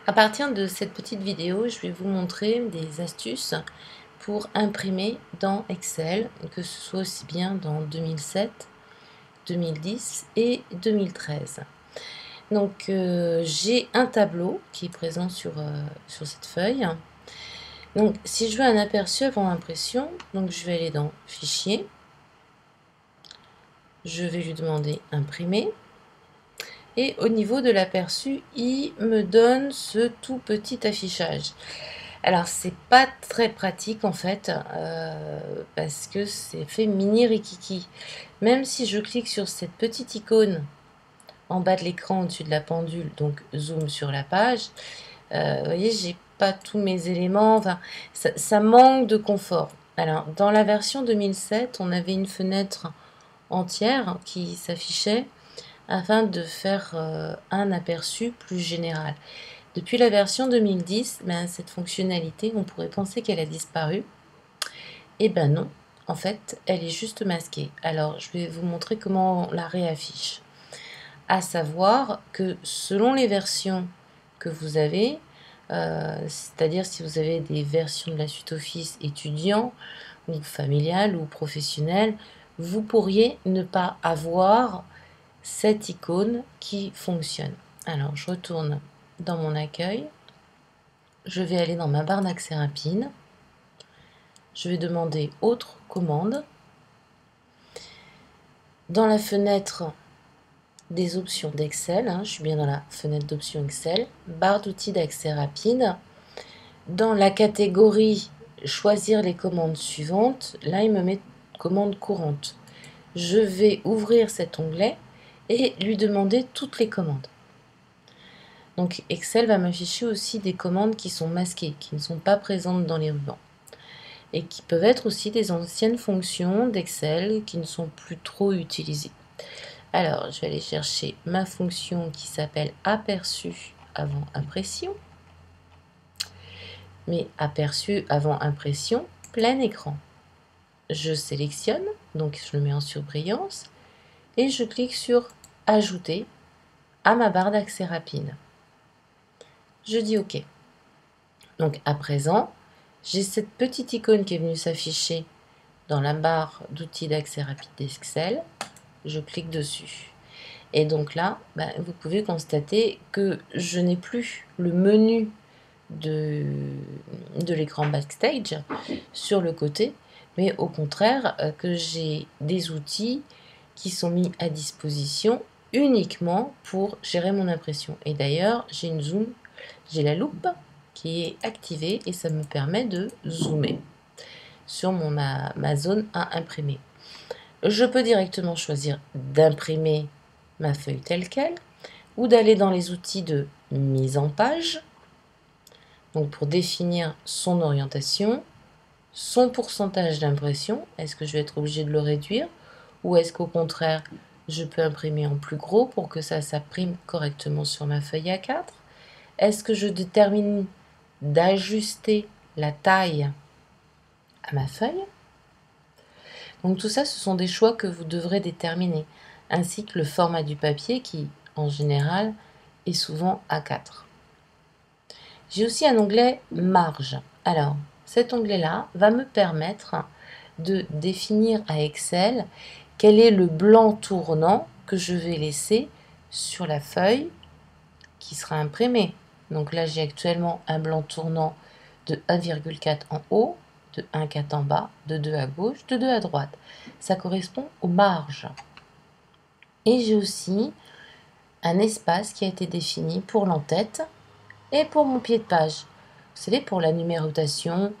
À partir de cette petite vidéo, je vais vous montrer des astuces pour imprimer dans Excel, que ce soit aussi bien dans 2007, 2010 et 2013. Donc j'ai un tableau qui est présent sur cette feuille. Donc si je veux un aperçu avant impression, donc je vais aller dans Fichier, je vais lui demander Imprimer. Et au niveau de l'aperçu, il me donne ce tout petit affichage. Alors, c'est pas très pratique en fait, parce que c'est fait mini rikiki. Même si je clique sur cette petite icône en bas de l'écran au-dessus de la pendule, donc zoom sur la page, vous voyez, j'ai pas tous mes éléments, enfin, ça manque de confort. Alors, dans la version 2007, on avait une fenêtre entière qui s'affichait afin de faire un aperçu plus général. Depuis la version 2010, ben, cette fonctionnalité, on pourrait penser qu'elle a disparu. Eh ben non, en fait, elle est juste masquée. Alors, je vais vous montrer comment on la réaffiche. À savoir que selon les versions que vous avez, c'est-à-dire si vous avez des versions de la suite Office étudiant, ou familiale, ou professionnelle, vous pourriez ne pas avoir cette icône qui fonctionne. Alors, je retourne dans mon accueil. Je vais aller dans ma barre d'accès rapide. Je vais demander Autre commande. Dans la fenêtre des options d'Excel, je suis bien dans la fenêtre d'options Excel, barre d'outils d'accès rapide. Dans la catégorie Choisir les commandes suivantes, là il me met commande courante. Je vais ouvrir cet onglet et lui demander toutes les commandes. Donc Excel va m'afficher aussi des commandes qui sont masquées, qui ne sont pas présentes dans les rubans. Et qui peuvent être aussi des anciennes fonctions d'Excel qui ne sont plus trop utilisées. Alors, je vais aller chercher ma fonction qui s'appelle aperçu avant impression. Mais aperçu avant impression, plein écran. Je sélectionne, donc je le mets en surbrillance, et je clique sur Ajouter à ma barre d'accès rapide. Je dis OK. Donc à présent, j'ai cette petite icône qui est venue s'afficher dans la barre d'outils d'accès rapide d'Excel. Je clique dessus. Et donc là, vous pouvez constater que je n'ai plus le menu de l'écran Backstage sur le côté, mais au contraire que j'ai des outils qui sont mis à disposition uniquement pour gérer mon impression. Et d'ailleurs, j'ai la loupe qui est activée et ça me permet de zoomer sur ma zone à imprimer. Je peux directement choisir d'imprimer ma feuille telle qu'elle ou d'aller dans les outils de mise en page, donc pour définir son orientation, son pourcentage d'impression, est-ce que je vais être obligé de le réduire ou est-ce qu'au contraire je peux imprimer en plus gros pour que ça s'imprime correctement sur ma feuille A4? Est-ce que je détermine d'ajuster la taille à ma feuille? Donc tout ça, ce sont des choix que vous devrez déterminer, ainsi que le format du papier qui, en général, est souvent A4. J'ai aussi un onglet Marge. Alors, cet onglet-là va me permettre de définir à Excel quel est le blanc tournant que je vais laisser sur la feuille qui sera imprimée. Donc là, j'ai actuellement un blanc tournant de 1,4 en haut, de 1,4 en bas, de 2 à gauche, de 2 à droite. Ça correspond aux marges. Et j'ai aussi un espace qui a été défini pour l'entête et pour mon pied de page. Vous savez, pour la numérotation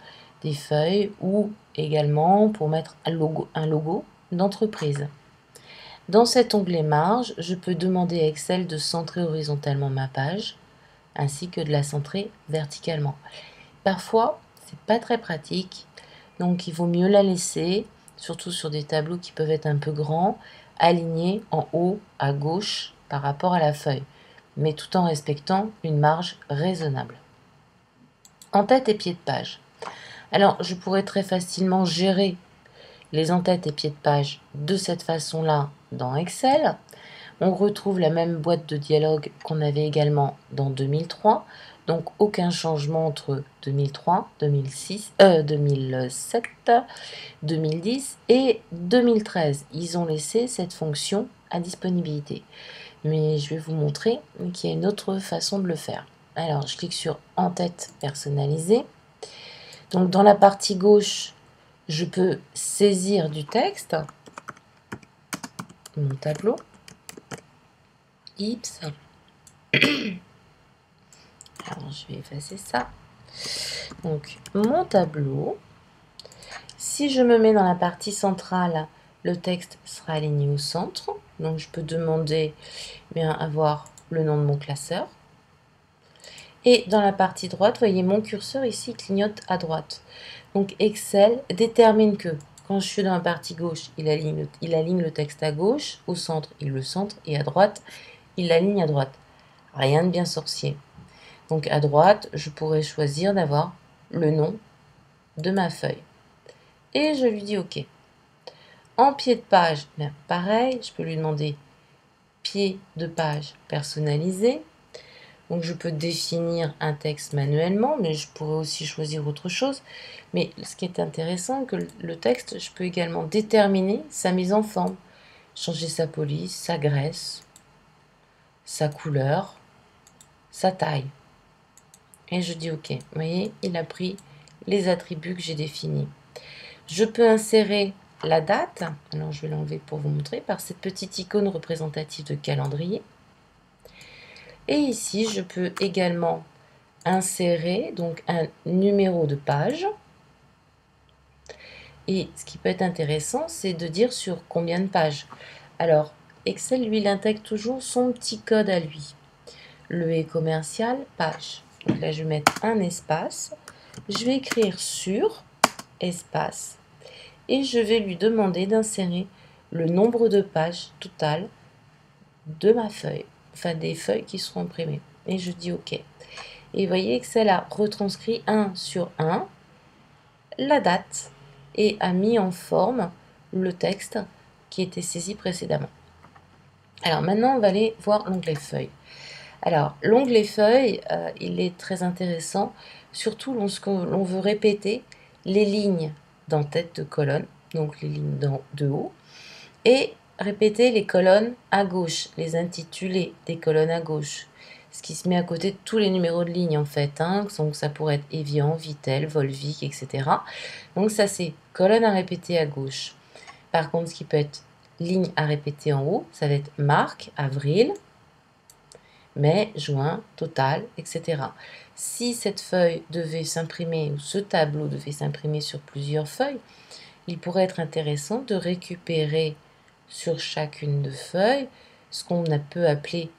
des feuilles ou également pour mettre un logo d'entreprise. Dans cet onglet marge, je peux demander à Excel de centrer horizontalement ma page ainsi que de la centrer verticalement. Parfois, c'est pas très pratique, donc il vaut mieux la laisser, surtout sur des tableaux qui peuvent être un peu grands, alignés en haut à gauche par rapport à la feuille, mais tout en respectant une marge raisonnable. En-tête et pied de page. Alors, je pourrais très facilement gérer les en-têtes et pieds de page de cette façon-là dans Excel. On retrouve la même boîte de dialogue qu'on avait également dans 2003. Donc aucun changement entre 2003, 2006, 2007, 2010 et 2013. Ils ont laissé cette fonction à disponibilité. Mais je vais vous montrer qu'il y a une autre façon de le faire. Alors, je clique sur En-tête personnalisée. Donc, dans la partie gauche, je peux saisir du texte, mon tableau. Ips. Alors, je vais effacer ça. Donc, mon tableau. Si je me mets dans la partie centrale, le texte sera aligné au centre. Donc, je peux demander à voir le nom de mon classeur. Et dans la partie droite, voyez mon curseur ici clignote à droite. Donc Excel détermine que quand je suis dans la partie gauche, il aligne le texte à gauche, au centre, il le centre, et à droite, il l'aligne à droite. Rien de bien sorcier. Donc à droite, je pourrais choisir d'avoir le nom de ma feuille. Et je lui dis OK. En pied de page, pareil, je peux lui demander pied de page personnalisé. Donc je peux définir un texte manuellement, mais je pourrais aussi choisir autre chose. Mais ce qui est intéressant, que le texte, je peux également déterminer sa mise en forme, changer sa police, sa graisse, sa couleur, sa taille. Et je dis OK. Vous voyez, il a pris les attributs que j'ai définis. Je peux insérer la date. Alors je vais l'enlever pour vous montrer par cette petite icône représentative de calendrier. Et ici, je peux également insérer donc un numéro de page. Et ce qui peut être intéressant, c'est de dire sur combien de pages. Alors, Excel, lui, il intègre toujours son petit code à lui. Le est commercial, page. Donc là, je vais mettre un espace. Je vais écrire sur, espace. Et je vais lui demander d'insérer le nombre de pages total de ma feuille. Enfin, des feuilles qui seront imprimées. Et je dis OK. Et vous voyez, Excel a retranscrit 1 sur 1, la date, et a mis en forme le texte qui était saisi précédemment. Alors maintenant, on va aller voir l'onglet Feuilles. Alors, l'onglet Feuilles, il est très intéressant, surtout lorsque l'on veut répéter les lignes d'en-tête de colonne, donc les lignes de haut, et répéter les colonnes à gauche, les intitulés des colonnes à gauche. Ce qui se met à côté de tous les numéros de ligne en fait. Donc ça pourrait être Evian, Vitel, Volvic, etc. Donc ça c'est colonne à répéter à gauche. Par contre, ce qui peut être ligne à répéter en haut, ça va être marque, avril, mai, juin, total, etc. Si cette feuille devait s'imprimer, ou ce tableau devait s'imprimer sur plusieurs feuilles, il pourrait être intéressant de récupérer sur chacune de feuilles ce qu'on peut appeler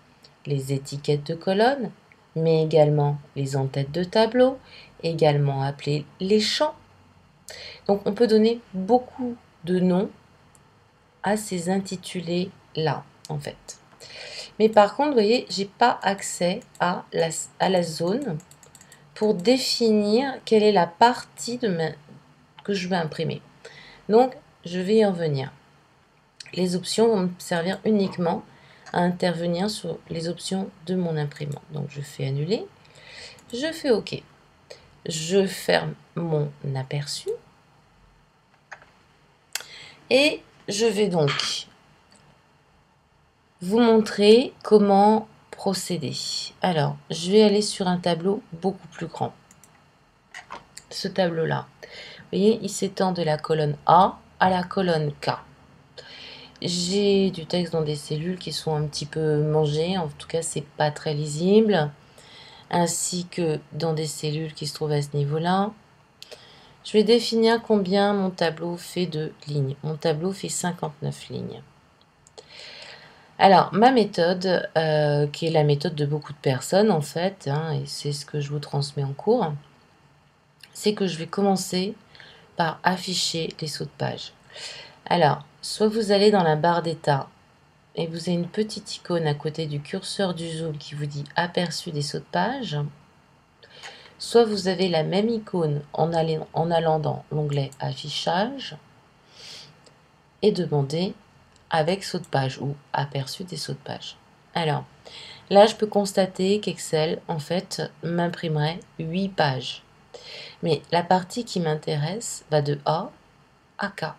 les étiquettes de colonnes, mais également les en-têtes de tableau, également appelés les champs. Donc on peut donner beaucoup de noms à ces intitulés-là, en fait. Mais par contre, vous voyez, j'ai pas accès à la zone pour définir quelle est la partie que je vais imprimer. Donc, je vais y en venir. Les options vont me servir uniquement à intervenir sur les options de mon imprimante. Donc, je fais annuler. Je fais OK. Je ferme mon aperçu. Et je vais donc vous montrer comment procéder. Alors, je vais aller sur un tableau beaucoup plus grand. Ce tableau-là, vous voyez, il s'étend de la colonne A à la colonne K. J'ai du texte dans des cellules qui sont un petit peu mangées, en tout cas, c'est pas très lisible, ainsi que dans des cellules qui se trouvent à ce niveau-là. Je vais définir combien mon tableau fait de lignes. Mon tableau fait 59 lignes. Alors, ma méthode, qui est la méthode de beaucoup de personnes en fait, et c'est ce que je vous transmets en cours, c'est que je vais commencer par afficher les sauts de page. Alors, soit vous allez dans la barre d'état et vous avez une petite icône à côté du curseur du zoom qui vous dit aperçu des sauts de page, soit vous avez la même icône en allant dans l'onglet affichage et demander avec saut de page ou aperçu des sauts de page. Alors, là, je peux constater qu'Excel, en fait, m'imprimerait 8 pages. Mais la partie qui m'intéresse va de A à K.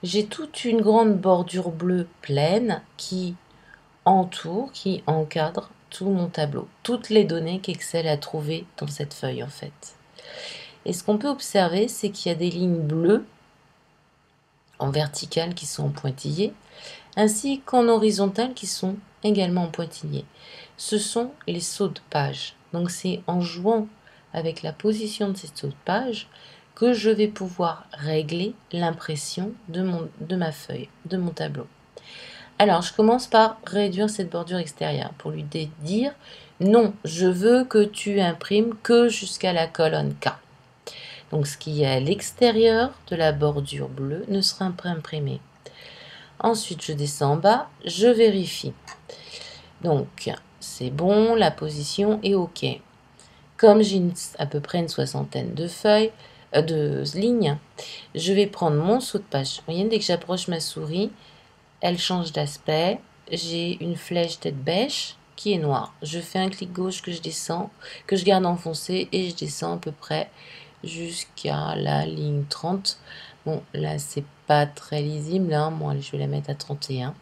J'ai toute une grande bordure bleue pleine qui entoure, qui encadre tout mon tableau. Toutes les données qu'Excel a trouvées dans cette feuille, en fait. Et ce qu'on peut observer, c'est qu'il y a des lignes bleues en verticale qui sont en pointillés, ainsi qu'en horizontale qui sont également en pointillés. Ce sont les sauts de page. Donc c'est en jouant avec la position de ces sauts de page que je vais pouvoir régler l'impression de ma feuille, de mon tableau. Alors je commence par réduire cette bordure extérieure pour lui dire non, je veux que tu imprimes que jusqu'à la colonne K. Donc ce qui est à l'extérieur de la bordure bleue ne sera pas imprimé. Ensuite, je descends en bas, je vérifie. Donc, c'est bon, la position est OK. Comme j'ai à peu près une soixantaine de feuilles, de lignes, je vais prendre mon saut de page. Vous voyez, dès que j'approche ma souris, elle change d'aspect. J'ai une flèche tête bêche qui est noire. Je fais un clic gauche que je descends, que je garde enfoncé et je descends à peu près jusqu'à la ligne 30. Bon, là, c'est pas très lisible, hein. Moi, je vais la mettre à 31.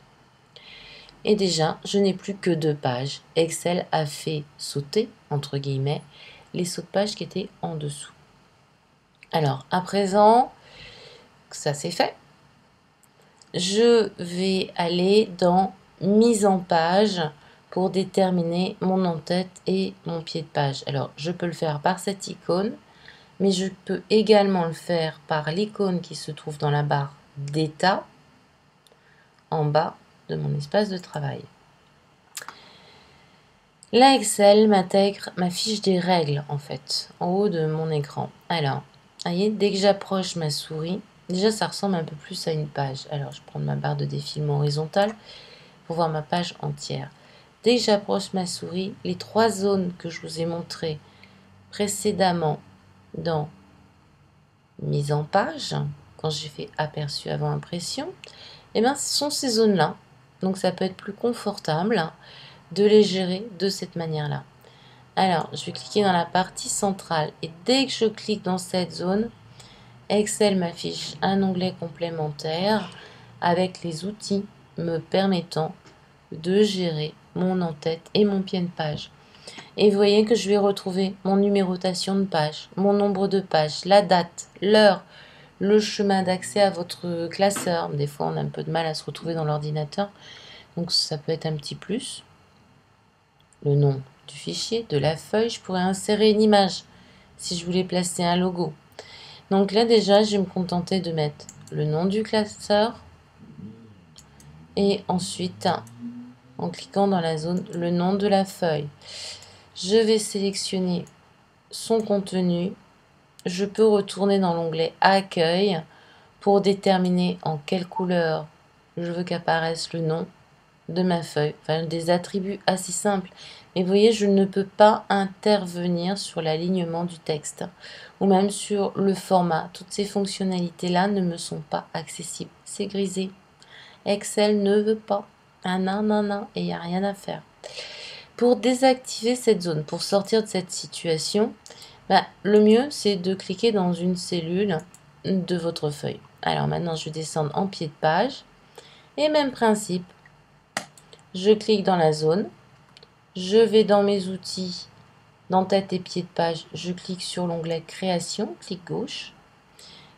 Et déjà, je n'ai plus que 2 pages. Excel a fait sauter, entre guillemets, les sauts de page qui étaient en dessous. Alors, à présent, ça c'est fait. Je vais aller dans mise en page pour déterminer mon en-tête et mon pied de page. Alors, je peux le faire par cette icône, mais je peux également le faire par l'icône qui se trouve dans la barre d'état en bas de mon espace de travail. Là, Excel m'intègre ma fiche des règles, en fait, en haut de mon écran. Alors, vous voyez, dès que j'approche ma souris, déjà, ça ressemble un peu plus à une page. Alors, je prends ma barre de défilement horizontale pour voir ma page entière. Dès que j'approche ma souris, les 3 zones que je vous ai montrées précédemment dans mise en page, quand j'ai fait aperçu avant impression, eh bien, ce sont ces zones-là. Donc, ça peut être plus confortable de les gérer de cette manière-là. Alors, je vais cliquer dans la partie centrale et dès que je clique dans cette zone, Excel m'affiche un onglet complémentaire avec les outils me permettant de gérer mon en-tête et mon pied de page. Et vous voyez que je vais retrouver mon numérotation de page, mon nombre de pages, la date, l'heure, le chemin d'accès à votre classeur. Des fois, on a un peu de mal à se retrouver dans l'ordinateur, donc ça peut être un petit plus. Le nom du fichier, de la feuille, je pourrais insérer une image si je voulais placer un logo. Donc là déjà, je vais me contenter de mettre le nom du classeur et ensuite, en cliquant dans la zone, le nom de la feuille. Je vais sélectionner son contenu. Je peux retourner dans l'onglet Accueil pour déterminer en quelle couleur je veux qu'apparaisse le nom de ma feuille, enfin des attributs assez simples. Mais vous voyez, je ne peux pas intervenir sur l'alignement du texte ou même sur le format. Toutes ces fonctionnalités-là ne me sont pas accessibles. C'est grisé. Excel ne veut pas. Ah non, non, non, et il n'y a rien à faire. Pour désactiver cette zone, pour sortir de cette situation, le mieux, c'est de cliquer dans une cellule de votre feuille. Alors maintenant, je vais descendre en pied de page. Et même principe, je clique dans la zone, je vais dans mes outils, dans tête et pied de page, je clique sur l'onglet création, clic gauche,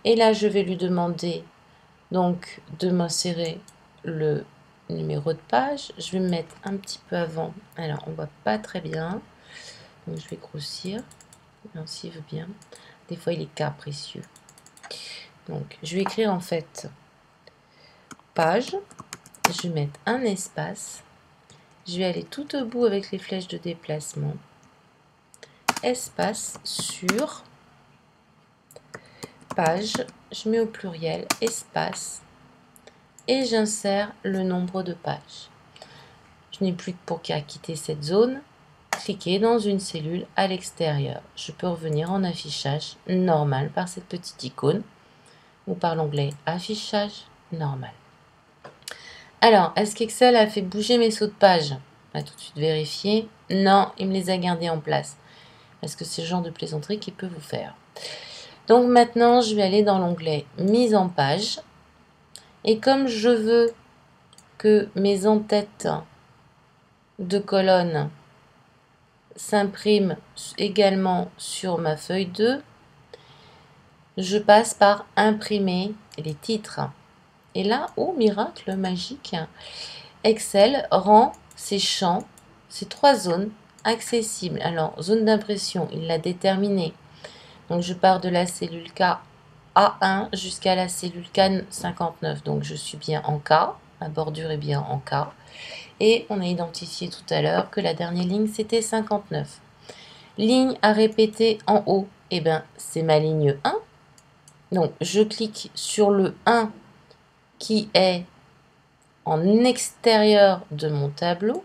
et là je vais lui demander donc de m'insérer le numéro de page. Je vais me mettre un petit peu avant, alors on voit pas très bien, donc je vais grossir, s'il veut bien, des fois il est capricieux. Donc je vais écrire en fait page, je vais mettre un espace. Je vais aller tout au bout avec les flèches de déplacement. Espace sur page. Je mets au pluriel espace. Et j'insère le nombre de pages. Je n'ai plus pour qu'à quitter cette zone. Cliquer dans une cellule à l'extérieur. Je peux revenir en affichage normal par cette petite icône ou par l'onglet affichage normal. Alors, est-ce qu'Excel a fait bouger mes sauts de page? On va tout de suite vérifier. Non, il me les a gardés en place. Parce que c'est le genre de plaisanterie qu'il peut vous faire. Donc maintenant, je vais aller dans l'onglet Mise en page. Et comme je veux que mes en-têtes de colonne s'impriment également sur ma feuille 2, je passe par imprimer les titres. Et là, oh miracle magique, Excel rend ces champs, ces 3 zones accessibles. Alors, zone d'impression, il l'a déterminée. Donc, je pars de la cellule K A1 jusqu'à la cellule K 59. Donc, je suis bien en K. Ma bordure est bien en K. Et on a identifié tout à l'heure que la dernière ligne, c'était 59. Ligne à répéter en haut, eh bien, c'est ma ligne 1. Donc, je clique sur le 1 qui est en extérieur de mon tableau.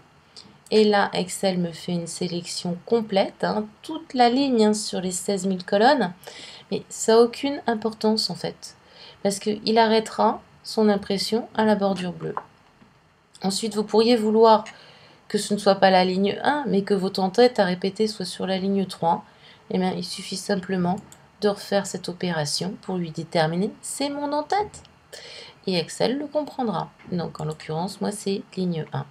Et là, Excel me fait une sélection complète, toute la ligne sur les 16 000 colonnes. Mais ça n'a aucune importance en fait, parce qu'il arrêtera son impression à la bordure bleue. Ensuite, vous pourriez vouloir que ce ne soit pas la ligne 1, mais que votre en-tête à répéter soit sur la ligne 3. Eh bien, il suffit simplement de refaire cette opération pour lui déterminer c'est mon en-tête. Et Excel le comprendra. Donc, en l'occurrence, moi, c'est ligne 1.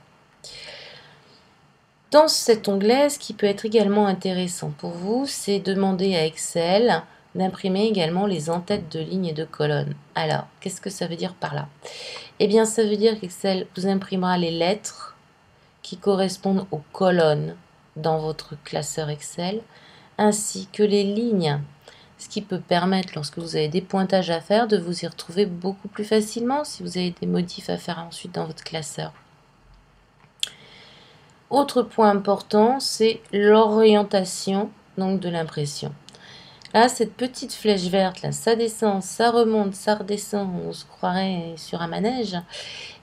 Dans cet onglet, ce qui peut être également intéressant pour vous, c'est demander à Excel d'imprimer également les en-têtes de lignes et de colonnes. Alors, qu'est-ce que ça veut dire par là? Eh bien, ça veut dire qu'Excel vous imprimera les lettres qui correspondent aux colonnes dans votre classeur Excel, ainsi que les lignes, ce qui peut permettre, lorsque vous avez des pointages à faire, de vous y retrouver beaucoup plus facilement si vous avez des modifs à faire ensuite dans votre classeur. Autre point important, c'est l'orientation donc de l'impression. Là, cette petite flèche verte, là, ça descend, ça remonte, ça redescend, on se croirait sur un manège.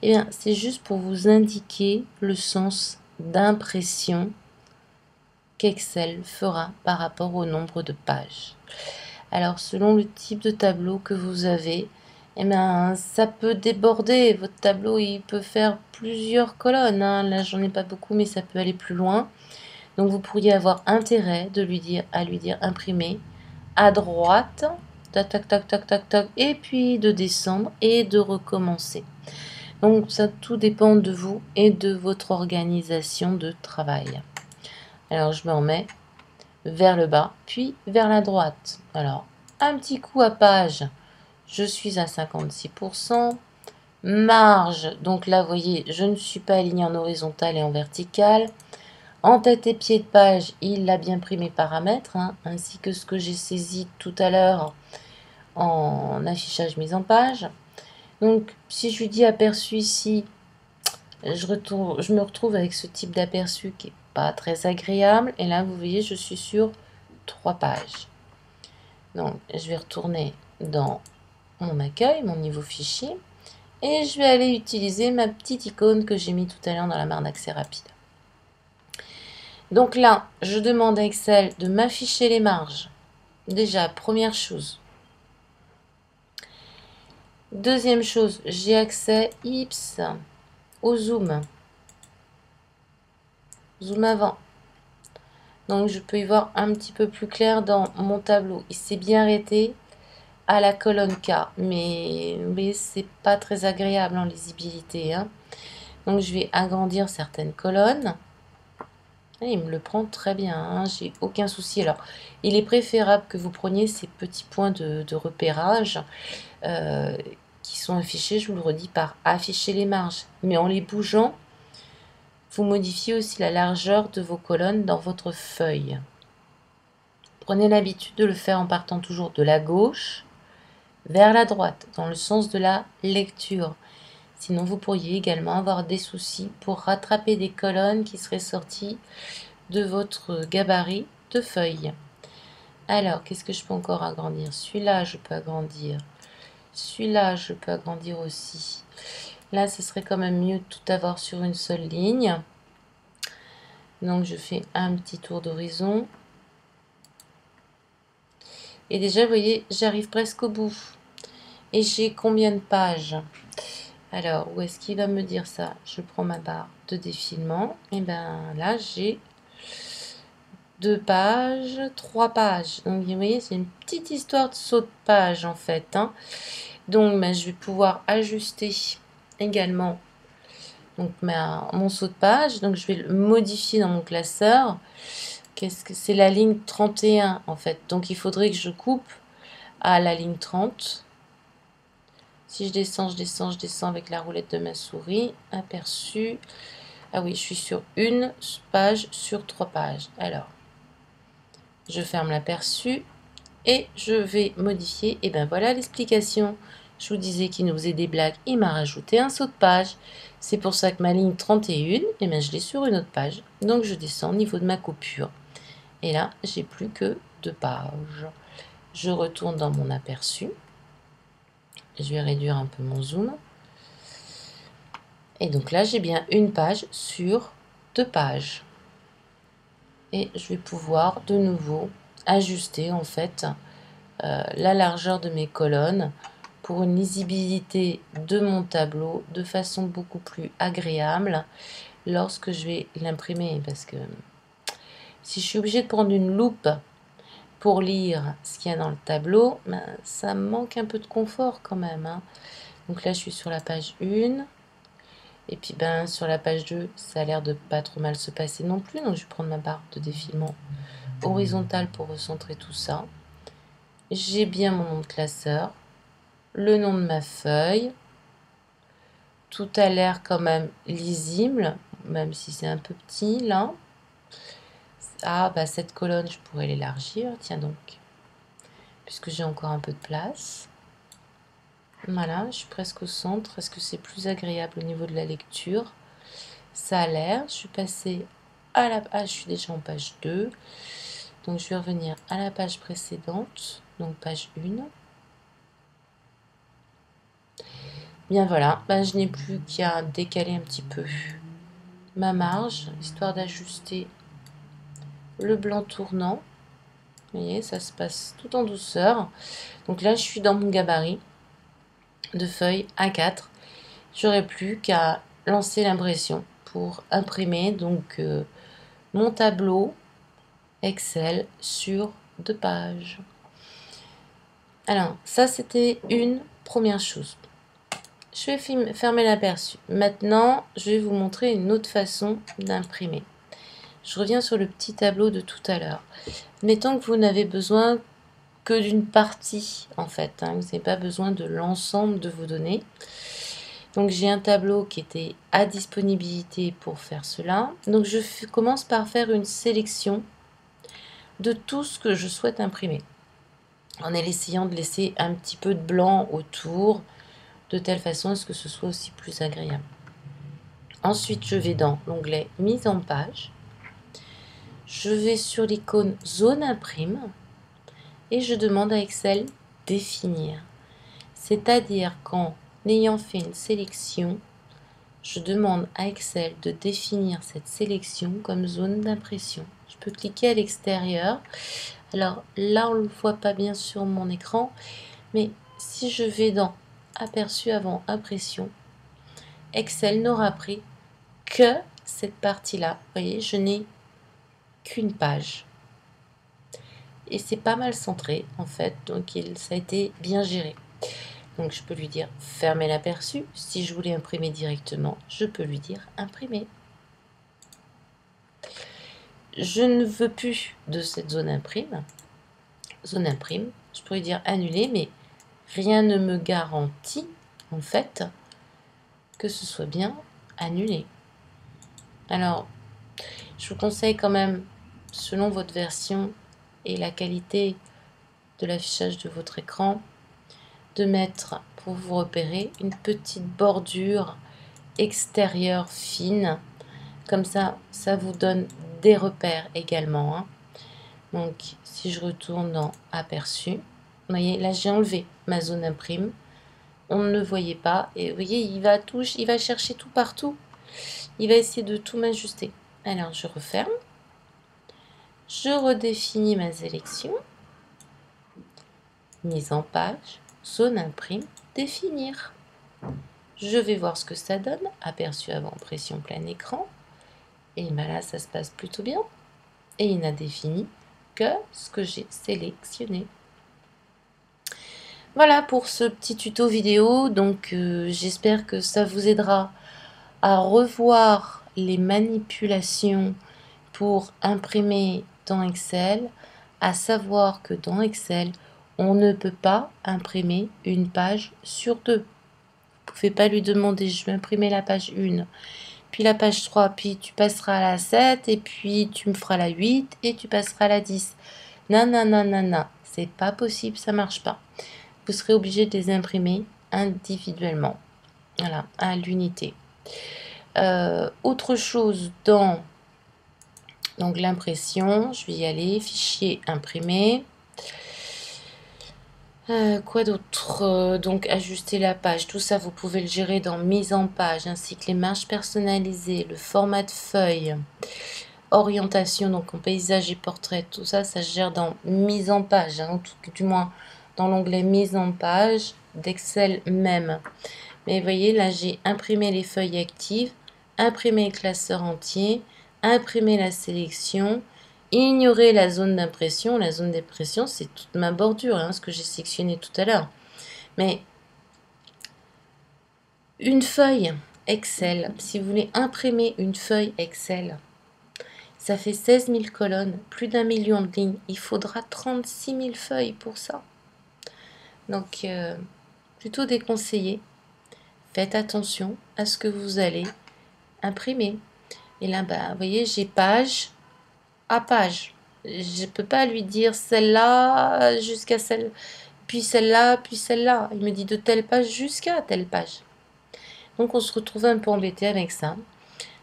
Eh bien, c'est juste pour vous indiquer le sens d'impression qu'Excel fera par rapport au nombre de pages. Alors, selon le type de tableau que vous avez, eh bien, ça peut déborder. Votre tableau, il peut faire plusieurs colonnes. Là, j'en ai pas beaucoup, mais ça peut aller plus loin. Donc, vous pourriez avoir intérêt de lui dire imprimer à droite, tac, tac, tac, tac, tac, tac, et puis de descendre et de recommencer. Donc, ça tout dépend de vous et de votre organisation de travail. Alors, je me remets vers le bas, puis vers la droite. Alors, un petit coup à page, je suis à 56%. Marge, donc là, vous voyez, je ne suis pas alignée en horizontal et en vertical. En tête et pied de page, il a bien pris mes paramètres, ainsi que ce que j'ai saisi tout à l'heure en affichage mise en page. Donc, si je lui dis aperçu ici, je me retrouve avec ce type d'aperçu qui n'est pas très agréable. Et là, vous voyez, je suis sur 3 pages. Donc, je vais retourner dans mon accueil, mon niveau fichier, et je vais aller utiliser ma petite icône que j'ai mis tout à l'heure dans la barre d'accès rapide. Donc là, je demande à Excel de m'afficher les marges. Déjà, première chose. Deuxième chose, j'ai accès IPS au zoom. Zoom avant. Donc je peux y voir un petit peu plus clair dans mon tableau. Il s'est bien arrêté à la colonne K, mais c'est pas très agréable en lisibilité. Donc je vais agrandir certaines colonnes. Et il me le prend très bien, j'ai aucun souci. Alors, il est préférable que vous preniez ces petits points de repérage qui sont affichés, je vous le redis, par afficher les marges. Mais en les bougeant, vous modifiez aussi la largeur de vos colonnes dans votre feuille. Prenez l'habitude de le faire en partant toujours de la gauche vers la droite, dans le sens de la lecture. Sinon, vous pourriez également avoir des soucis pour rattraper des colonnes qui seraient sorties de votre gabarit de feuille. Alors, qu'est-ce que je peux encore agrandir? Celui-là, je peux agrandir. Celui-là, je peux agrandir aussi. Là, ce serait quand même mieux de tout avoir sur une seule ligne. Donc, je fais un petit tour d'horizon. Et déjà, vous voyez, j'arrive presque au bout. Et j'ai combien de pages? Alors, où est-ce qu'il va me dire ça? Je prends ma barre de défilement. Et ben là, j'ai 2 pages, 3 pages. Donc, vous voyez, c'est une petite histoire de saut de page, en fait, hein. Donc, ben, je vais pouvoir ajuster également donc, mon saut de page. Donc, je vais le modifier dans mon classeur. Qu'est-ce que c'est? La ligne 31, en fait. Donc, il faudrait que je coupe à la ligne 30. Si je descends, je descends, je descends avec la roulette de ma souris. Aperçu. Ah oui, je suis sur une page sur 3 pages. Alors, je ferme l'aperçu et je vais modifier. Et ben voilà l'explication. Je vous disais qu'il nous faisait des blagues. Il m'a rajouté un saut de page. C'est pour ça que ma ligne 31, et ben je l'ai sur une autre page. Donc je descends au niveau de ma coupure. Et là, j'ai plus que 2 pages. Je retourne dans mon aperçu. Je vais réduire un peu mon zoom. Et donc là, j'ai bien une page sur 2 pages. Et je vais pouvoir de nouveau ajuster en fait la largeur de mes colonnes pour une lisibilité de mon tableau de façon beaucoup plus agréable lorsque je vais l'imprimer. Parce que si je suis obligée de prendre une loupe pour lire ce qu'il y a dans le tableau, ben, ça me manque un peu de confort quand même, hein. Donc là, je suis sur la page 1. Et puis ben, sur la page 2, ça a l'air de pas trop mal se passer non plus. Donc je vais prendre ma barre de défilement horizontale pour recentrer tout ça. J'ai bien mon nom de classeur, le nom de ma feuille. Tout a l'air quand même lisible, même si c'est un peu petit là. Ah, bah cette colonne, je pourrais l'élargir, tiens donc, puisque j'ai encore un peu de place. Voilà, je suis presque au centre. Est-ce que c'est plus agréable au niveau de la lecture? Ça a l'air. Je suis passée à la... Ah, je suis déjà en page 2. Donc, je vais revenir à la page précédente, donc page 1. Bien voilà, ben, je n'ai plus qu'à décaler un petit peu ma marge, histoire d'ajuster le blanc tournant. Vous voyez, ça se passe tout en douceur. Donc là, je suis dans mon gabarit de feuilles A4. J'aurai plus qu'à lancer l'impression pour imprimer donc mon tableau Excel sur 2 pages. Alors, ça, c'était une première chose. Je vais fermer l'aperçu. Maintenant, je vais vous montrer une autre façon d'imprimer. Je reviens sur le petit tableau de tout à l'heure. Mettons que vous n'avez besoin que d'une partie, en fait, hein. Vous n'avez pas besoin de l'ensemble de vos données. Donc, j'ai un tableau qui était à disponibilité pour faire cela. Donc, je commence par faire une sélection de tout ce que je souhaite imprimer, en essayant de laisser un petit peu de blanc autour, de telle façon à ce que ce soit aussi plus agréable. Ensuite, je vais dans l'onglet Mise en page. Je vais sur l'icône Zone imprime et je demande à Excel définir. C'est-à-dire qu'en ayant fait une sélection, je demande à Excel de définir cette sélection comme zone d'impression. Je peux cliquer à l'extérieur. Alors là, on ne le voit pas bien sur mon écran, mais si je vais dans Aperçu avant impression, Excel n'aura pris que cette partie-là. Vous voyez, je n'ai qu'une page. Et c'est pas mal centré, en fait, donc ça a été bien géré. Donc je peux lui dire fermer l'aperçu. Si je voulais imprimer directement, je peux lui dire imprimer. Je ne veux plus de cette zone imprime. Zone imprime, je pourrais dire annuler, mais rien ne me garantit, en fait, que ce soit bien annulé. Alors, je vous conseille quand même, selon votre version et la qualité de l'affichage de votre écran, de mettre, pour vous repérer, une petite bordure extérieure fine. Comme ça, ça vous donne des repères également, hein. Donc, si je retourne dans Aperçu, vous voyez, là j'ai enlevé ma zone imprime. On ne le voyait pas. Et vous voyez, il va chercher tout partout. Il va essayer de tout m'ajuster. Alors, je referme. Je redéfinis ma sélection. Mise en page, zone imprime, définir. Je vais voir ce que ça donne. Aperçu avant, pression plein écran. Et ben là, ça se passe plutôt bien. Et il n'a défini que ce que j'ai sélectionné. Voilà pour ce petit tuto vidéo. Donc j'espère que ça vous aidera à revoir les manipulations pour imprimer dans Excel, à savoir que dans Excel, on ne peut pas imprimer une page sur deux. Vous ne pouvez pas lui demander, je vais imprimer la page 1, puis la page 3, puis tu passeras à la 7, et puis tu me feras la 8, et tu passeras à la 10. Non, non, non, non, non, c'est pas possible, ça marche pas. Vous serez obligé de les imprimer individuellement, voilà, à l'unité. Autre chose dans donc l'impression, je vais y aller, fichier imprimé. Quoi d'autre? Donc ajuster la page, tout ça vous pouvez le gérer dans mise en page, ainsi que les marges personnalisées, le format de feuille, orientation, donc en paysage et portrait, tout ça, ça se gère dans mise en page, hein, du moins dans l'onglet mise en page d'Excel même. Mais vous voyez, là j'ai imprimé les feuilles actives, imprimé le classeur entier, imprimer la sélection, ignorer la zone d'impression. La zone d'impression, c'est toute ma bordure, hein, ce que j'ai sélectionné tout à l'heure. Mais une feuille Excel, si vous voulez imprimer une feuille Excel, ça fait 16 000 colonnes, plus d'1 million de lignes. Il faudra 36 000 feuilles pour ça. Donc, plutôt déconseillé. Faites attention à ce que vous allez imprimer. Et là, bah, vous voyez, j'ai page à page. Je ne peux pas lui dire celle-là jusqu'à celle, puis celle-là, puis celle-là. Il me dit de telle page jusqu'à telle page. Donc on se retrouve un peu embêté avec ça.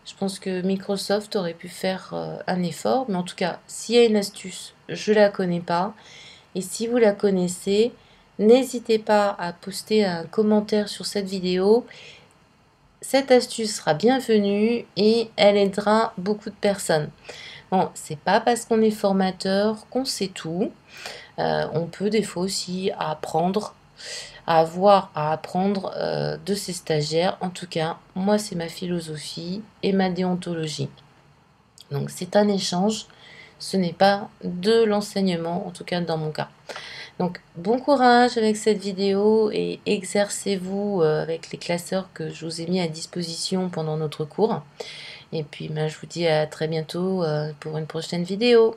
Je pense que Microsoft aurait pu faire un effort, mais en tout cas, s'il y a une astuce, je ne la connais pas. Et si vous la connaissez, n'hésitez pas à poster un commentaire sur cette vidéo. Cette astuce sera bienvenue et elle aidera beaucoup de personnes. Bon, c'est pas parce qu'on est formateur qu'on sait tout. On peut des fois aussi apprendre, à apprendre de ses stagiaires. En tout cas, moi, c'est ma philosophie et ma déontologie. Donc, c'est un échange. Ce n'est pas de l'enseignement, en tout cas dans mon cas. Donc, bon courage avec cette vidéo et exercez-vous avec les classeurs que je vous ai mis à disposition pendant notre cours. Et puis, je vous dis à très bientôt pour une prochaine vidéo.